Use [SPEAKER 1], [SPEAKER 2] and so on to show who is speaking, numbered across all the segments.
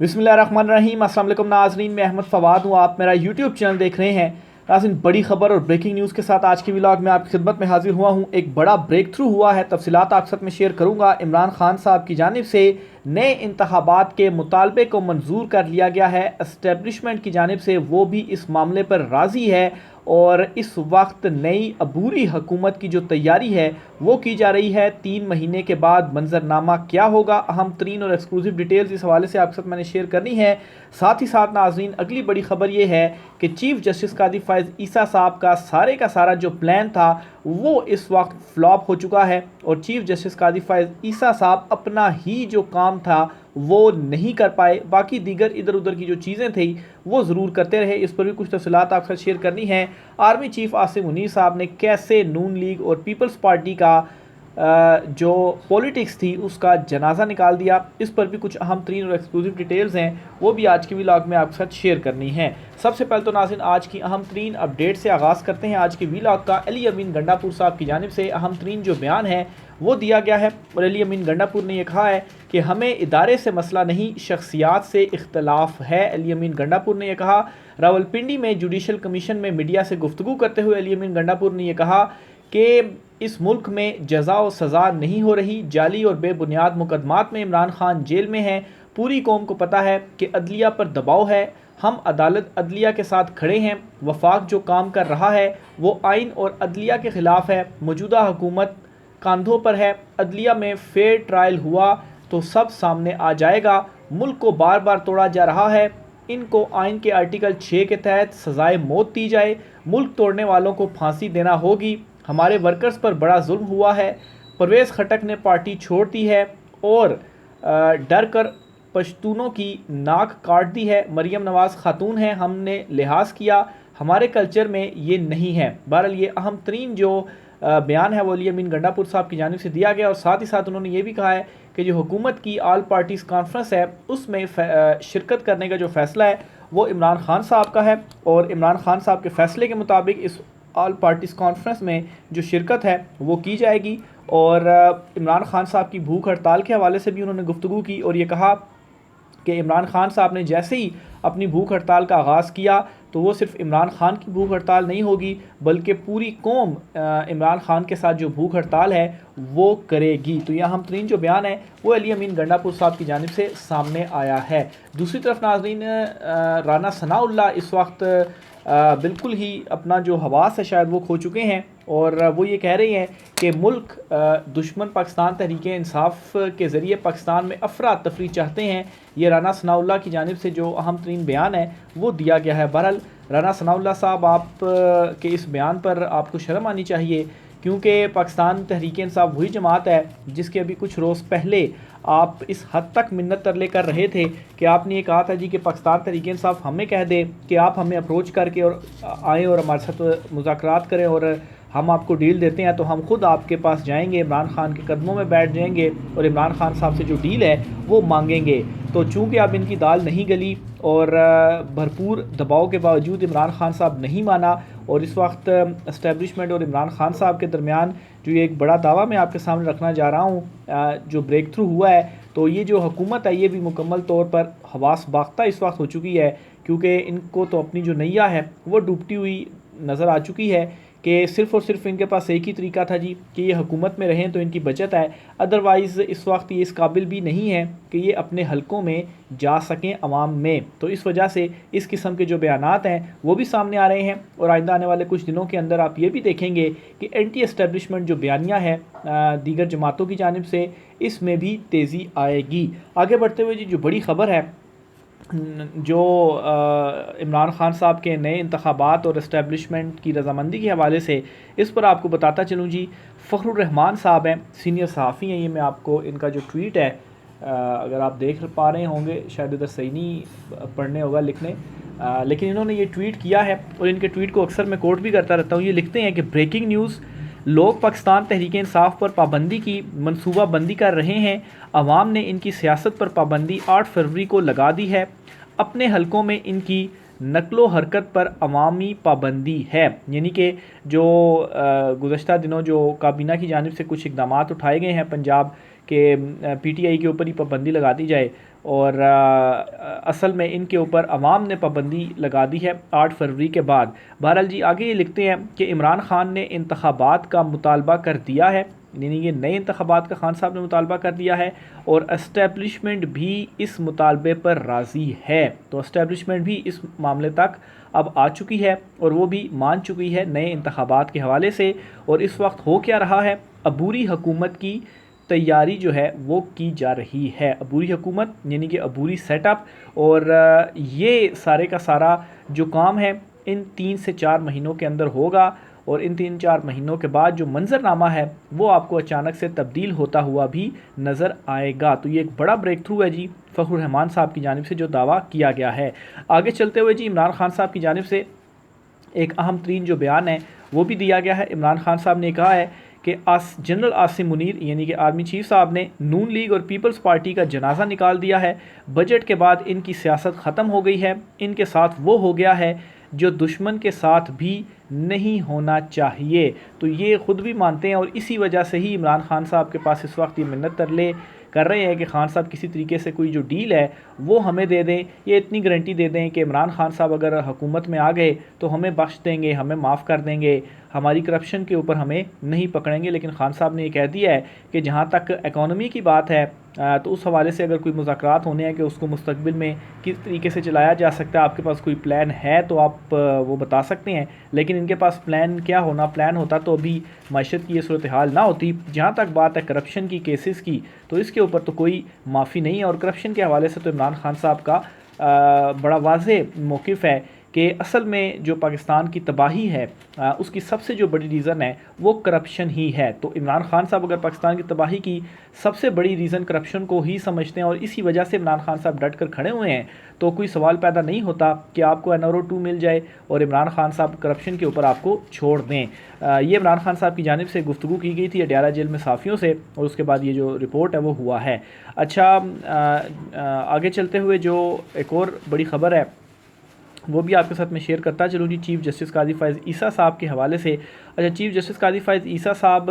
[SPEAKER 1] बिस्मिल्लाहिर्रहमानिर्रहीम। अस्सलाम वालेकुम नाज़रीन, मैं अहमद फ़वाद हूँ। आप मेरा यूट्यूब चैनल देख रहे हैं। नाज़रीन, बड़ी खबर और ब्रेकिंग न्यूज़ के साथ आज की व्लॉग में आपकी खिदमत में हाजिर हुआ हूँ। एक बड़ा ब्रेक थ्रू हुआ है, तफसीलात आपके साथ में शेयर करूँगा। इमरान खान साहब की जानिब से नए इंतखाबात के मुतालबे को मंजूर कर लिया गया है। एस्टेब्लिशमेंट की जानिब से वो भी इस मामले पर राज़ी है और इस वक्त नई अबूरी हुकूमत की जो तैयारी है वो की जा रही है। 3 महीने के बाद मंजरनामा क्या होगा, अहम तरीन और एक्सक्लूसिव डिटेल्स इस हवाले से आपके साथ मैंने शेयर करनी है। साथ ही साथ नाजरीन, अगली बड़ी खबर ये है कि चीफ जस्टिस कादी फ़ाइज़ ईसा साहब का सारा जो प्लान था वो इस वक्त फ्लॉप हो चुका है और चीफ जस्टिस कादी फ़ाइज़ ईसा साहब अपना ही जो काम था वो नहीं कर पाए। बाकी दीगर इधर उधर की जो चीज़ें थी वो ज़रूर करते रहे। इस पर भी कुछ तफसीलात आपके साथ शेयर करनी है। आर्मी चीफ आसिम मुनीर साहब ने कैसे नून लीग और पीपल्स पार्टी का जो पॉलिटिक्स थी उसका जनाजा निकाल दिया, इस पर भी कुछ अहम तरीन और एक्सक्लूसिव डिटेल्स हैं, वो भी आज की व्लॉग में आपके साथ शेयर करनी है। सबसे पहले तो नाज़रीन, आज की अहम तरीन अपडेट से आगाज़ करते हैं। आज की व्लॉग का अली अमीन गंडापुर साहब की जानिब से अहम तरीन जो बयान है वो दिया गया है और अली अमीन गंडापुर ने यह कहा है कि हमें इदारे से मसला नहीं, शख्सियात से इख्तलाफ है। अली अमीन गंडापुर ने यह कहा। रावलपिंडी में जुडिशल कमीशन में मीडिया से गुफ्तगू करते हुए अली अमीन गंडापुर ने यह कहा कि इस मुल्क में जज़ा और सज़ा नहीं हो रही। जाली और बेबुनियाद मुकदमात में इमरान खान जेल में हैं। पूरी कौम को पता है कि अदलिया पर दबाव है। हम अदालत अदलिया के साथ खड़े हैं। वफाक जो काम कर रहा है वो आइन और अदलिया के ख़िलाफ़ है। मौजूदा हुकूमत कंधों पर है। अदलिया में फेयर ट्रायल हुआ तो सब सामने आ जाएगा। मुल्क को बार बार तोड़ा जा रहा है। इनको आइन के आर्टिकल 6 के तहत सजाए मौत दी जाए। मुल्क तोड़ने वालों को फांसी देना होगी। हमारे वर्कर्स पर बड़ा जुल्म हुआ है। परवेज़ खटक ने पार्टी छोड़ दी है और डर कर पश्तूनों की नाक काट दी है। मरियम नवाज़ खातून है, हमने लिहाज किया, हमारे कल्चर में ये नहीं है। बहरहाल ये अहम तरीन जो बयान है वो अली अमीन गंडापुर साहब की जानिब से दिया गया और साथ ही साथ उन्होंने ये भी कहा है कि जो हुकूमत की आल पार्टीज़ कॉन्फ्रेंस है उसमें शिरकत करने का जो फ़ैसला है वो इमरान खान साहब का है और इमरान खान साहब के फ़ैसले के मुताबिक इस ऑल पार्टीज़ कॉन्फ्रेंस में जो शिरकत है वो की जाएगी। और इमरान खान साहब की भूख हड़ताल के हवाले से भी उन्होंने गुफ्तगू की और ये कहा कि इमरान खान साहब ने जैसे ही अपनी भूख हड़ताल का आगाज़ किया तो वो सिर्फ इमरान खान की भूख हड़ताल नहीं होगी बल्कि पूरी कौम इमरान खान के साथ जो भूख हड़ताल है वो करेगी। तो यह अहम तरीन जो बयान है वो अली अमीन गंडापुर साहब की जानिब से सामने आया है। दूसरी तरफ नाज़रीन, राना सनाउल्लाह इस वक्त बिल्कुल ही अपना जो हवास है शायद वो खो चुके हैं और वो ये कह रही हैं कि मुल्क दुश्मन पाकिस्तान तहरीक इंसाफ के ज़रिए पाकिस्तान में अफरा तफरी चाहते हैं। ये राना सनाउल्लाह की जानिब से जो अहम तरीन बयान है वो दिया गया है। बहरहाल राना सनाउल्लाह साहब, आप के इस बयान पर आपको शर्म आनी चाहिए क्योंकि पाकिस्तान तहरीक इंसाफ वही जमात है जिसके अभी कुछ रोज़ पहले आप इस हद तक मिन्नत तरले कर रहे थे कि आपने ये कहा था जी कि पाकिस्तान तहरीक इंसाफ हमें कह दे कि आप हमें अप्रोच करके और आएँ और हमारे साथ मुज़ाकरात करें और हम आपको डील देते हैं तो हम खुद आपके पास जाएंगे, इमरान खान के कदमों में बैठ जाएंगे और इमरान खान साहब से जो डील है वो मांगेंगे। तो चूँकि अब इनकी दाल नहीं गली और भरपूर दबाव के बावजूद इमरान खान साहब नहीं माना और इस वक्त इस्टेब्लिशमेंट और इमरान खान साहब के दरमियान जो ये एक बड़ा दावा मैं आपके सामने रखना जा रहा हूँ, जो ब्रेक थ्रू हुआ है, तो ये जो हुकूमत है ये भी मुकम्मल तौर पर हवास बाख्ता इस वक्त हो चुकी है क्योंकि इनको तो अपनी जो नैया है वो डूबती हुई नज़र आ चुकी है कि सिर्फ़ और सिर्फ इनके पास एक ही तरीका था जी कि ये हुकूमत में रहें तो इनकी बचत है। अदरवाइज़ इस वक्त ये इस काबिल भी नहीं है कि ये अपने हलकों में जा सकें अवाम में। तो इस वजह से इस किस्म के जो बयानात हैं वो भी सामने आ रहे हैं और आइंदा आने वाले कुछ दिनों के अंदर आप ये भी देखेंगे कि एंटी एस्टेब्लिशमेंट जो बयानिया है दीगर जमातों की जानिब से, इसमें भी तेज़ी आएगी। आगे बढ़ते हुए जी जो बड़ी ख़बर है, जो इमरान खान साहब के नए इंतखाबात और इस्टेब्लिशमेंट की रजामंदी के हवाले से, इस पर आपको बताता चलूँ जी। फ़खरुर रहमान साहब हैं, सीनियर सहाफ़ी हैं। ये मैं आपको इनका जो ट्वीट है अगर आप देख पा रहे होंगे, शायद इधर सही नहीं पढ़ने होगा लिखने, लेकिन इन्होंने ये ट्वीट किया है और इनके ट्वीट को अक्सर मैं कोट भी करता रहता हूँ। ये लिखते हैं कि ब्रेकिंग न्यूज़, लोग पाकिस्तान तहरीक इंसाफ पर पाबंदी की मनसूबाबंदी कर रहे हैं। अवाम ने इनकी सियासत पर पाबंदी 8 फरवरी को लगा दी है। अपने हलकों में इनकी नकलो हरकत पर अवामी पाबंदी है। यानी कि जो गुज़श्ता दिनों जो काबीना की जानिब से कुछ इक़दामात उठाए गए हैं पंजाब के PTI के ऊपर ही पाबंदी लगा दी जाए और असल में इनके ऊपर अवाम ने पाबंदी लगा दी है 8 फरवरी के बाद। बहरहाल जी आगे ये लिखते हैं कि इमरान खान ने इंतखाबात का मुतालबा कर दिया है, यानी ये नए इंतखाबात का खान साहब ने मुतालबा कर दिया है और इस्टेब्लिशमेंट भी इस मुतालबे पर राज़ी है। तो इस्टेब्लिशमेंट भी इस मामले तक अब आ चुकी है और वो भी मान चुकी है नए इंतखाबात के हवाले से। और इस वक्त हो क्या रहा है, अबूरी हुकूमत की तैयारी जो है वो की जा रही है। अबूरी हुकूमत यानी कि अबूरी सेटअप, और ये सारे का सारा जो काम है इन 3 से 4 महीनों के अंदर होगा और इन 3-4 महीनों के बाद जो मंजरनामा है वो आपको अचानक से तब्दील होता हुआ भी नज़र आएगा। तो ये एक बड़ा ब्रेक थ्रू है जी फ़खरुर रहमान साहब की जानिब से जो दावा किया गया है। आगे चलते हुए जी इमरान खान साहब की जानिब से एक अहम तरीन जो बयान है वो भी दिया गया है। इमरान खान साहब ने कहा है कि जनरल आसिम मुनीर यानी कि आर्मी चीफ साहब ने नून लीग और पीपल्स पार्टी का जनाजा निकाल दिया है। बजट के बाद इनकी सियासत ख़त्म हो गई है, इनके साथ वो हो गया है जो दुश्मन के साथ भी नहीं होना चाहिए। तो ये ख़ुद भी मानते हैं और इसी वजह से ही इमरान खान साहब के पास इस वक्त ये मिन्नत तरले कर रहे हैं कि खान साहब किसी तरीके से कोई जो डील है वो हमें दे दें, ये इतनी गारंटी दे दें कि इमरान खान साहब अगर हुकूमत में आ गए तो हमें बख्श देंगे, हमें माफ़ कर देंगे, हमारी करप्शन के ऊपर हमें नहीं पकड़ेंगे। लेकिन खान साहब ने ये कह दिया है कि जहाँ तक इकॉनमी की बात है तो उस हवाले से अगर कोई मुज़ाकरात होने हैं कि उसको मुस्तकबिल में किस तरीके से चलाया जा सकता है, आपके पास कोई प्लान है तो आप वो बता सकते हैं। लेकिन इनके पास प्लान क्या होना, प्लान होता तो अभी मईशत की ये सूरत हाल ना होती। जहाँ तक बात है करप्शन की, केसेस की, तो इसके ऊपर तो कोई माफ़ी नहीं है। और करप्शन के हवाले से तो इमरान खान साहब का बड़ा वाज़ेह मौक़िफ़ है कि असल में जो पाकिस्तान की तबाही है उसकी सबसे जो बड़ी रीज़न है वो करप्शन ही है। तो इमरान खान साहब अगर पाकिस्तान की तबाही की सबसे बड़ी रीज़न करप्शन को ही समझते हैं और इसी वजह से इमरान खान साहब डट कर खड़े हुए हैं, तो कोई सवाल पैदा नहीं होता कि आपको NRO 2 मिल जाए और इमरान खान साहब करप्शन के ऊपर आपको छोड़ दें। ये इमरान खान साहब की जानिब से गुफ्तगू की गई थी अडयाला जेल में साफ़ियों से और उसके बाद ये जो रिपोर्ट है वो हुआ है। अच्छा, आगे चलते हुए जो एक और बड़ी ख़बर है वो भी आपके साथ में शेयर करता चलूँ जी, चीफ़ जस्टिस काजी फ़ाइज़ ईसा साहब के हवाले से। अच्छा, चीफ़ जस्टिस काजी फ़ाइज़ ईसा साहब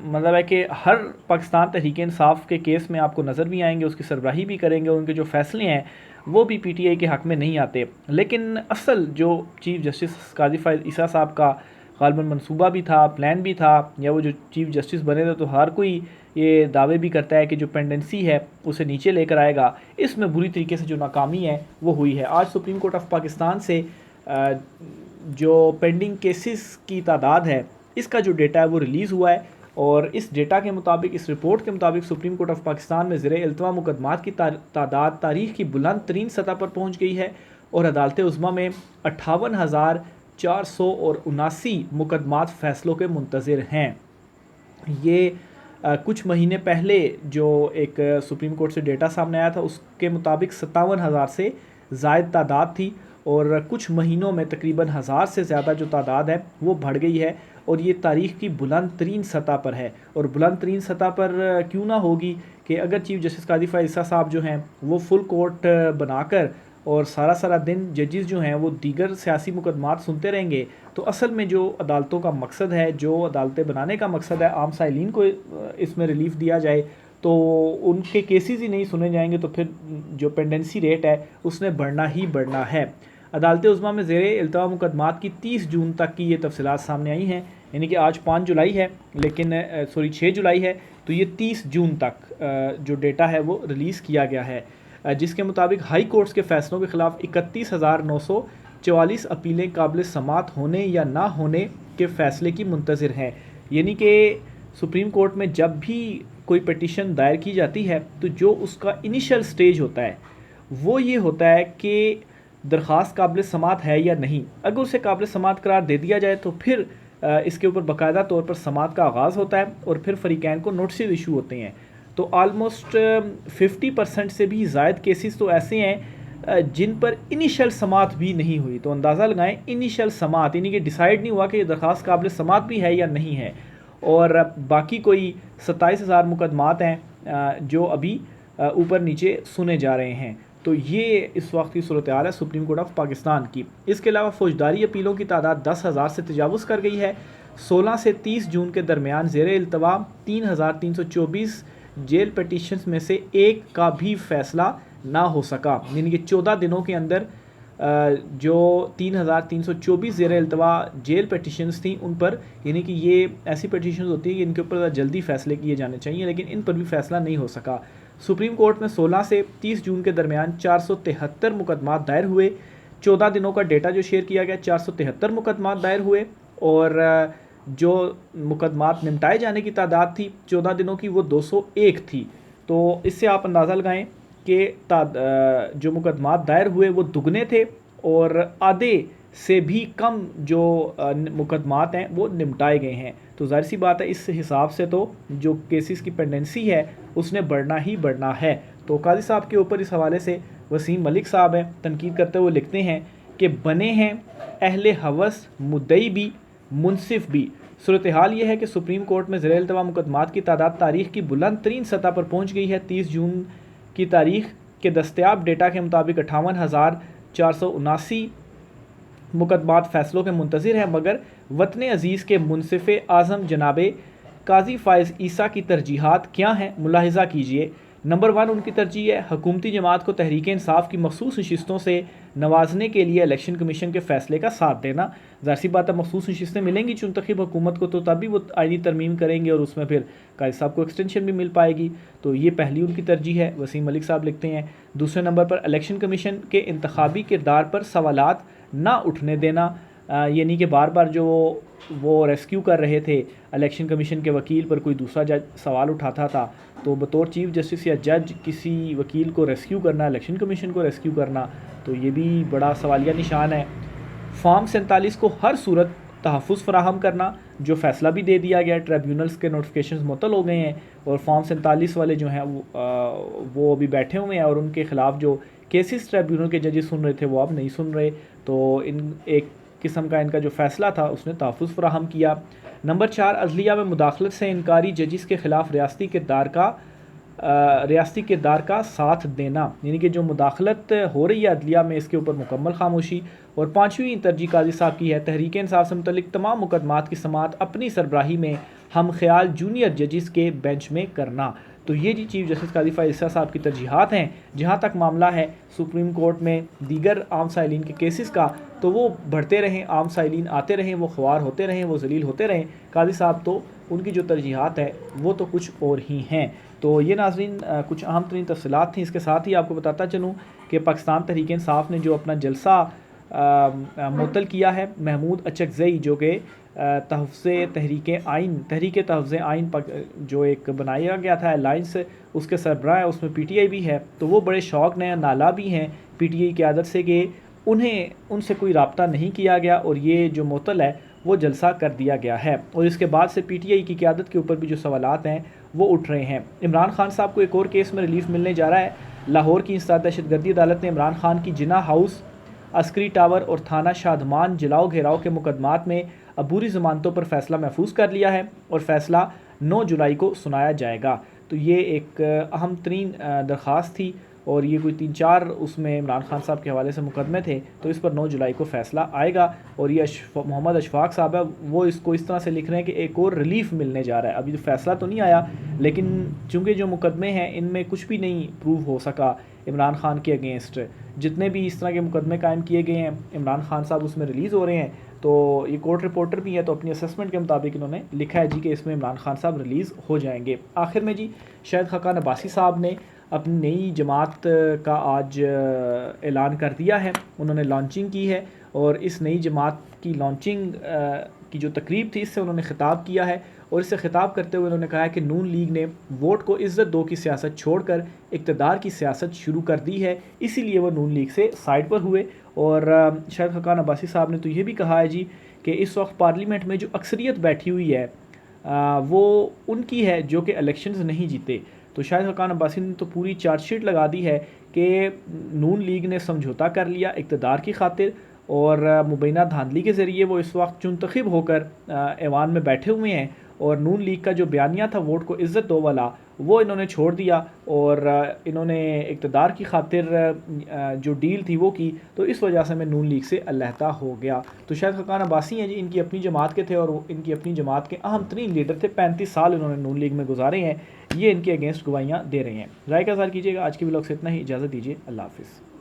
[SPEAKER 1] मतलब है कि हर पाकिस्तान तहरीक इंसाफ के केस में आपको नज़र भी आएंगे, उसकी सरबराही भी करेंगे, उनके जो फ़ैसले हैं वो भी PTI के हक़ में नहीं आते। लेकिन असल जो चीफ़ जस्टिस काजी फ़ाइज़ ईसा साहब का ग़ालिबन मंसूबा भी था, प्लान भी था, या वो जो चीफ़ जस्टिस बने थे तो हर कोई ये दावे भी करता है कि जो पेंडेंसी है उसे नीचे लेकर आएगा। इसमें बुरी तरीके से जो नाकामी है वो हुई है। आज सुप्रीम कोर्ट ऑफ पाकिस्तान से जो पेंडिंग केसेस की तादाद है इसका जो डेटा है वो रिलीज़ हुआ है और इस डेटा के मुताबिक, इस रिपोर्ट के मुताबिक सुप्रीम कोर्ट ऑफ पाकिस्तान में ज़ेरे इल्तवा मुकदमात की तादाद तारीख़ की बुलंद तरीन सतह पर पहुँच गई है और अदालत उज़्मा में 58,479 मुकदमात फ़ैसलों के मुंतज़िर हैं। ये कुछ महीने पहले जो एक सुप्रीम कोर्ट से डेटा सामने आया था उसके मुताबिक 57,000 से ज़ायद तादाद थी और कुछ महीनों में तकरीबन 1000 से ज़्यादा जो तादाद है वो बढ़ गई है और ये तारीख़ की बुलंद तरीन सतह पर है। और बुलंद तरीन सतह पर क्यों ना होगी कि अगर चीफ़ जस्टिस काजी फ़ाइज़ ईसा साहब जो हैं वो फुल कोर्ट बनाकर और सारा दिन जजेस जो हैं वो दीगर सियासी मुकदमात सुनते रहेंगे, तो असल में जो अदालतों का मकसद है, जो अदालतें बनाने का मकसद है, आम साइलिन को इसमें रिलीफ दिया जाए, तो उनके केसेस ही नहीं सुने जाएंगे तो फिर जो पेंडेंसी रेट है उसने बढ़ना ही बढ़ना है। अदालत उज़्मा में ज़ेरे इल्तवा मुकदमात की 30 जून तक की ये तफसीलात सामने आई हैं, यानी कि आज 5 जुलाई है लेकिन 6 जुलाई है, तो ये 30 जून तक जो डेटा है वो रिलीज़ किया गया है, जिसके मुताबिक हाई कोर्ट्स के फ़ैसलों के ख़िलाफ़ 31,944 अपीलें काबिल समात होने या ना होने के फ़ैसले की मुंतज़िर हैं। यानी कि सुप्रीम कोर्ट में जब भी कोई पटिशन दायर की जाती है तो जो उसका इनिशियल स्टेज होता है वो ये होता है कि दरख्वास्त काबिल समात है या नहीं। अगर उसे काबिल समात करार दे दिया जाए तो फिर इसके ऊपर बाकायदा तौर पर समात का आगाज़ होता है और फिर फ़रीक़ैन को नोटिस इशू होते हैं। तो आलमोस्ट 50% से भी ज़ायद केसेस तो ऐसे हैं जिन पर इनिशियल समात भी नहीं हुई। तो अंदाज़ा लगाएं, इनिशियल समात यानी कि डिसाइड नहीं हुआ कि दरख्वास्त काबिल समात भी है या नहीं है। और बाकी कोई 27,000 मुकदमात हैं जो अभी ऊपर नीचे सुने जा रहे हैं। तो ये इस वक्त की सूरत हाल है सुप्रीम कोर्ट ऑफ पाकिस्तान की। इसके अलावा फ़ौजदारी अपीलों की तादाद 10,000 से तजावुज़ कर गई है। 16 से 30 जून के दरमियान ज़ेरे इल्तवा 3,324 जेल पटिशन्स में से एक का भी फैसला ना हो सका। यानी कि 14 दिनों के अंदर जो 3,324 ज़ेर इल्तवा जेल पटिशन्स थी उन पर, यानी कि ये ऐसी पटिशन्स होती है कि इनके ऊपर जल्दी फैसले किए जाने चाहिए, लेकिन इन पर भी फैसला नहीं हो सका। सुप्रीम कोर्ट में 16 से 30 जून के दरमियान 473 मुकदमा दायर हुए। 14 दिनों का डेटा जो शेयर किया गया, 473 मुकदमा दायर हुए और जो मुकदमात निपटाए जाने की तादाद थी 14 दिनों की वो 201 थी। तो इससे आप अंदाज़ा लगाएं कि जो मुकदमात दायर हुए वो दुगने थे और आधे से भी कम जो मुकदमात हैं वो निपटाए गए हैं। तो ज़ाहिर सी बात है इस हिसाब से तो जो केसेस की पेंडेंसी है उसने बढ़ना ही बढ़ना है। तो काजी साहब के ऊपर इस हवाले से वसीम मलिक साहब हैं, तनकीद करते हुए लिखते हैं कि बने हैं अहले हवस मुद्दई भी मुनसिफ भी। सूरत हाल ये है कि सुप्रीम कोर्ट में ज़ेर इल्तवा मुकदमात की तादाद तारीख की बुलंद तरीन सतह पर पहुँच गई है। 30 जून की तारीख के दस्तयाब डेटा के मुताबिक 58,479 मुकदमात फ़ैसलों के मुंतज़िर हैं, मगर वतन अज़ीज़ के मुनसिफ़ आज़म जनाबे काजी फ़ाइज़ ईसा की तरजीहात क्या हैं, मुलाहिज़ा कीजिए। नंबर 1 उनकी तरजीह है हुकूमती जमात को तहरीक इंसाफ की मखसूस नशिस्तों से नवाजने के लिए इलेक्शन कमीशन के फ़ैसले का साथ देना। ज़ाहिर सी बात है मखसूस नशिस्तें मिलेंगी चुनतखब हुकूमत को, तो तभी वो आईनी तरमीम करेंगे और उसमें फिर काजी साहब को एक्सटेंशन भी मिल पाएगी। तो ये पहली उनकी तरजीह है, वसीम मलिक साहब लिखते हैं। दूसरे नंबर पर इलेक्शन कमीशन के इंतखाबी किरदार पर सवालात ना उठने देना, यानी कि बार बार जो वो रेस्क्यू कर रहे थे इलेक्शन कमीशन के वकील पर, कोई दूसरा जज सवाल उठाता था तो बतौर चीफ जस्टिस या जज किसी वकील को रेस्क्यू करना, इलेक्शन कमीशन को रेस्क्यू करना, तो ये भी बड़ा सवालिया निशान है। फॉर्म 47 को हर सूरत तहफ़्फ़ुज़ फराहम करना, जो फ़ैसला भी दे दिया गया, ट्रिब्यूनल्स के नोटिफिकेशन मुअत्तल हो गए हैं और फॉर्म 47 वाले जो हैं वो अभी बैठे हुए हैं और उनके ख़िलाफ़ जो केसेस ट्रिब्यूनल के जजेस सुन रहे थे वो अब नहीं सुन रहे। तो इन एक किस्म का इनका जो फ़ैसला था उसने तहफ़्फ़ुज़ फराहम किया। नंबर 4 अदलिया में मुदाखलत से इनकारी जजिस के ख़िलाफ़ रियासती किरदार का साथ देना, यानी कि जो मुदाखलत हो रही है अदलिया में इसके ऊपर मुकम्मल खामोशी। और 5वीं तरजीह काजी साहब की है तहरीक इंसाफ से मुतल्लिक़ तमाम मुकदमात की समाअत अपनी सरबराही में हम ख्याल जूनियर जजिस के बेंच में करना। तो ये जी चीफ जस्टिस काजी फ़ाइज़ ईसा साहब की तरजीहात हैं। जहाँ तक मामला है सुप्रीम कोर्ट में दीगर आम साइलिन के केसेस का, तो वो बढ़ते रहें, आम साइलिन आते रहें, वो ख्वार होते रहें, वो जलील होते रहें। काजी साहब तो उनकी जो तरजीहात है वो तो कुछ और ही हैं। तो ये नाज़रीन कुछ अहम तरीन तफसीलात थी। इसके साथ ही आपको बताता चलूँ कि पाकिस्तान तहरीक इंसाफ ने जो अपना जलसा मुअत्तल किया है, महमूद अचकज़ई जो कि तहरीक तहफ़्फ़ुज़ आइन जो एक बनाया गया था अलाइंस, उसके सरबराह है, उसमें PTI भी है। तो वो बड़े शौक़ नया नाला भी हैं PTI की आदत से कि उनसे कोई रब्ता नहीं किया गया और ये जो मुअत्तल है वो जलसा कर दिया गया है। और इसके बाद से PTI की क़यादत के ऊपर भी जो सवालात हैं वो उठ रहे हैं। इमरान खान साहब को एक और केस में रिलीफ मिलने जा रहा है। लाहौर की इंसदाद दहशतगर्दी अदालत ने इमरान खान की जिना हाउस, अस्करी टावर और थाना शादमान जलाओ घेराव के मुकदमात में अबूरी ज़मानतों पर फ़ैसला महफूज कर लिया है और फ़ैसला 9 जुलाई को सुनाया जाएगा। तो ये एक अहम तरीन दरख्वास्त थी और ये कोई 3-4 उसमें इमरान खान साहब के हवाले से मुकदमे थे, तो इस पर 9 जुलाई को फ़ैसला आएगा। और ये मोहम्मद अशफाक साहब है, वो इसको इस तरह से लिख रहे हैं कि एक और रिलीफ़ मिलने जा रहा है। अभी तो फ़ैसला तो नहीं आया, लेकिन चूँकि जो मुकदमे हैं इनमें कुछ भी नहीं प्रूव हो सका इमरान खान के अगेंस्ट। जितने भी इस तरह के मुकदमे कायम किए गए हैं इमरान खान साहब उसमें रिलीज़ हो रहे हैं। तो ये कोर्ट रिपोर्टर भी है, तो अपनी असेसमेंट के मुताबिक इन्होंने लिखा है जी कि इसमें इमरान खान साहब रिलीज़ हो जाएंगे। आखिर में जी शाहिद खाकान अब्बासी साहब ने अपनी नई जमात का आज ऐलान कर दिया है, उन्होंने लॉन्चिंग की है और इस नई जमात की लॉन्चिंग की जो तकरीब थी इससे उन्होंने ख़िताब किया है। और इससे ख़िताब करते हुए उन्होंने कहा है कि नून लीग ने वोट को इज़्ज़त दो की सियासत छोड़कर इक़्तिदार की सियासत शुरू कर दी है, इसीलिए वो नून लीग से साइड पर हुए। और शाहिद खाकान अब्बासी साहब ने तो ये भी कहा है जी कि इस वक्त पार्लियामेंट में जो अक्सरियत बैठी हुई है वो उनकी है जो कि इलेक्शंस नहीं जीते। तो शाहिद खाकान अब्बासी ने तो पूरी चार्जशीट लगा दी है कि नून लीग ने समझौता कर लिया इक़्तिदार की खातिर और मुबैना धांधली के ज़रिए वो इस वक्त चुनतखब होकर ऐवान में बैठे हुए हैं। और नून लीग का जो बयानिया था वोट को इज़्ज़त दो वाला, वो इन्होंने छोड़ दिया और इन्होंने इक़्तिदार की खातिर जो डील थी वो की, तो इस वजह से मैं नून लीग से अलहदा हो गया। तो शायद खकान अब्बासी हैं जी, इनकी अपनी जमात के थे और इनकी अपनी जमात के अहम तरीन लीडर थे। 35 साल इन्होंने नून लीग में गुजारे हैं। ये इनके अगेंस्ट गवाहियाँ दे रहे हैं। राय का इज़हार कीजिएगा। आज की व्लॉग से इतना ही, इजाज़त दीजिए। अल्लाह हाफ़िज़।